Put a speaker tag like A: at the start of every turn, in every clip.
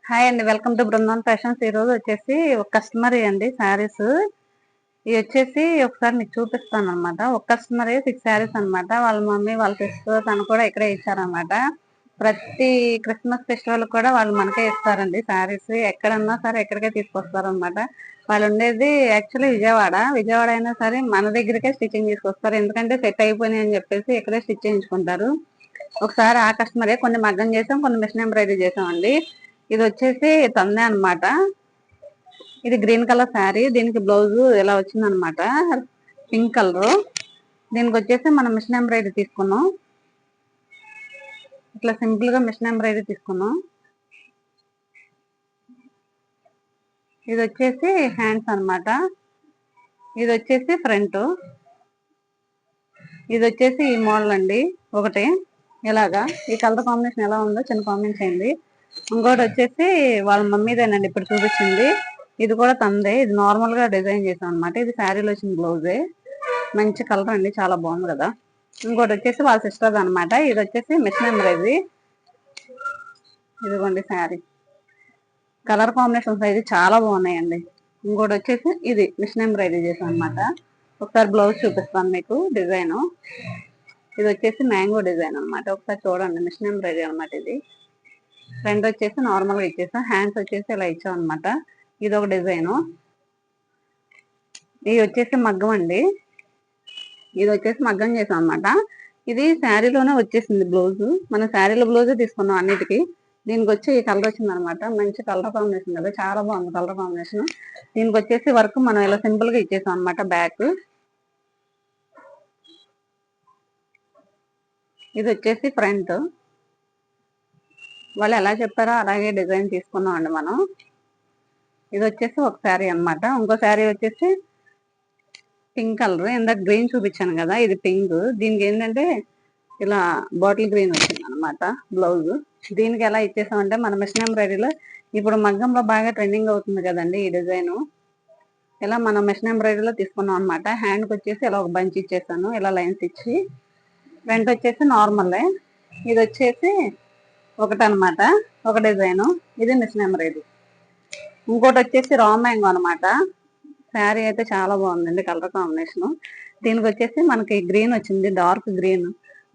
A: Hi అండి, welcome to Brindavan fashions. ఈ రోజు వచ్చేసి ఒక కస్టమర్ అండి శారీస్ ఇవి వచ్చేసి ఒకసారి మీకు చూపిస్తాను అనమాట. ఒక కస్టమర్ 6 శారీస్ అనమాట. వాళ్ళ మమ్మీ వాళ్ళ సిస్టర్ తను కూడా ఇక్కడే ఇచ్చారనమాట. ప్రతి క్రిస్మస్ ఫెస్టివల్ కూడా వాళ్ళు మనకే ఇస్తారండి శారీస్. ఎక్కడన్నా సరే ఎక్కడికే తీసుకొస్తారనమాట. వాళ్ళు ఉండేది యాక్చువల్లీ విజయవాడ అయినా సరే మన దగ్గరికే స్టిచ్చింగ్ తీసుకొస్తారు. ఎందుకంటే సెట్ అయిపోయినాయి అని చెప్పేసి ఇక్కడే స్టిచ్ చేయించుకుంటారు. ఒకసారి ఆ కస్టమరే కొన్ని మగ్గం చేసాం, కొన్ని మిషన్ ఎంబ్రాయిడరీ చేసామండి. ఇది వచ్చేసి తందే అనమాట. ఇది గ్రీన్ కలర్ శారీ, దీనికి బ్లౌజ్ ఇలా వచ్చింది అనమాట, పింక్ కలర్. దీనికి వచ్చేసి మనం మిషన్ ఎంబ్రాయిడరీ తీసుకున్నాం. ఇట్లా సింపుల్ గా మిషన్ ఎంబ్రాయిడరీ తీసుకున్నాం. ఇది వచ్చేసి హ్యాండ్స్ అనమాట. ఇది వచ్చేసి ఫ్రంట్. ఇది వచ్చేసి ఈ మోడల్ అండి. ఒకటి ఇలాగా ఈ కలర్ కాంబినేషన్ ఎలా ఉందో చిన్న కామెంట్ చేయండి. ఇంకోటి వచ్చేసి వాళ్ళ మమ్మీదేనండి ఇప్పుడు చూపించింది. ఇది కూడా తందే. ఇది నార్మల్ గా డిజైన్ చేసాం అనమాట. ఇది శారీలో వచ్చిన బ్లౌజే. మంచి కలర్ అండి, చాలా బాగుంది కదా. ఇంకోటి వచ్చేసి వాళ్ళ సిస్టర్ అనమాట. ఇది వచ్చేసి మిషన్ ఎంబ్రాయిడరీ. ఇదిగోండి శారీ కలర్ కాంబినేషన్స్ అయితే చాలా బాగున్నాయండి. ఇంకోటి వచ్చేసి ఇది మిషన్ ఎంబ్రాయిడరీ చేసాం అనమాట. ఒకసారి బ్లౌజ్ చూపిస్తాను మీకు డిజైన్. ఇది వచ్చేసి మ్యాంగో డిజైన్ అనమాట. ఒకసారి చూడండి, మిషన్ ఎంబ్రాయిడరీ అనమాట. ఇది ఫ్రంట్ వచ్చేసి నార్మల్ గా ఇచ్చేసాం. హ్యాండ్స్ వచ్చేసి ఇలా ఇచ్చాం అనమాట. ఇది ఒక డిజైన్. ఇది వచ్చేసి మగ్గం అండి. ఇది వచ్చేసి మగ్గం చేసాం అనమాట. ఇది శారీలోనే వచ్చేసింది బ్లౌజ్. మనం శారీలో బ్లౌజే తీసుకున్నాం అన్నిటికీ. దీనికి వచ్చి ఈ కలర్ వచ్చింది అనమాట. మంచి కలర్ కాంబినేషన్ కదా, చాలా బాగుంది కలర్ కాంబినేషన్. దీనికి వచ్చేసి వర్క్ మనం ఇలా సింపుల్ గా ఇచ్చేసాం అనమాట. బ్యాక్ ఇది వచ్చేసి ఫ్రంట్. వాళ్ళు ఎలా చెప్పారో అలాగే డిజైన్ తీసుకున్నాం అండి మనం. ఇది వచ్చేసి ఒక శారీ అనమాట. ఇంకో శారీ వచ్చేసి పింక్ కలర్. ఇందాక గ్రీన్ చూపించాను కదా, ఇది పింక్. దీనికి ఏంటంటే ఇలా బాటిల్ గ్రీన్ వచ్చింది అనమాట బ్లౌజ్. దీనికి ఎలా ఇచ్చేసామంటే మన మిషన్ ఎంబ్రాయిడరీలో ఇప్పుడు మగ్గంలో బాగా ట్రెండింగ్ అవుతుంది కదండి ఈ డిజైన్. ఇలా మనం మిషన్ ఎంబ్రాయిడరీలో తీసుకున్నాం అనమాట. హ్యాండ్కి వచ్చేసి ఇలా ఒక బంచ్ ఇచ్చేసాను, ఇలా లైన్స్ ఇచ్చి. ఫ్రంట్ వచ్చేసి నార్మలే. ఇది వచ్చేసి ఒకటనమాట, ఒక డిజైన్. ఇది మిషన్ ఎంబ్రాయిడరీ. ఇంకోటి వచ్చేసి రా మ్యాంగో అనమాట. శారీ అయితే చాలా బాగుందండి కలర్ కాంబినేషన్. దీనికి వచ్చేసి మనకి గ్రీన్ వచ్చింది, డార్క్ గ్రీన్.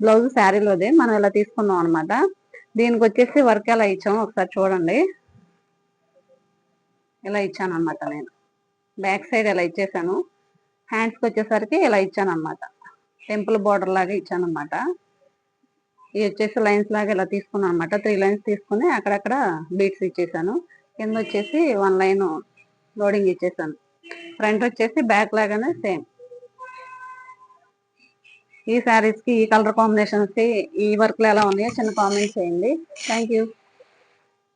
A: బ్లౌజ్ శారీలోదే మనం ఇలా తీసుకున్నాం అనమాట. దీనికి వచ్చేసి వర్క్ ఎలా ఇచ్చాము ఒకసారి చూడండి. ఇలా ఇచ్చాను అనమాట నేను. బ్యాక్ సైడ్ ఇలా ఇచ్చేసాను. హ్యాండ్స్కి వచ్చేసరికి ఇలా ఇచ్చాను అనమాట. టెంపుల్ బార్డర్ లాగా ఇచ్చాను అనమాట. ఇది వచ్చేసి లైన్స్ లాగా ఇలా తీసుకున్నాను అనమాట. 3 లైన్స్ తీసుకుని అక్కడక్కడ బీట్స్ ఇచ్చేసాను. కింద వచ్చేసి 1 లైన్ లోడింగ్ ఇచ్చేసాను. ఫ్రంట్ వచ్చేసి బ్యాక్ లాగానే సేమ్. ఈ శారీస్ కి ఈ కలర్ కాంబినేషన్స్ కి ఈ వర్క్ ఎలా ఉన్నాయో చిన్న కామెంట్ చేయండి. Thank you.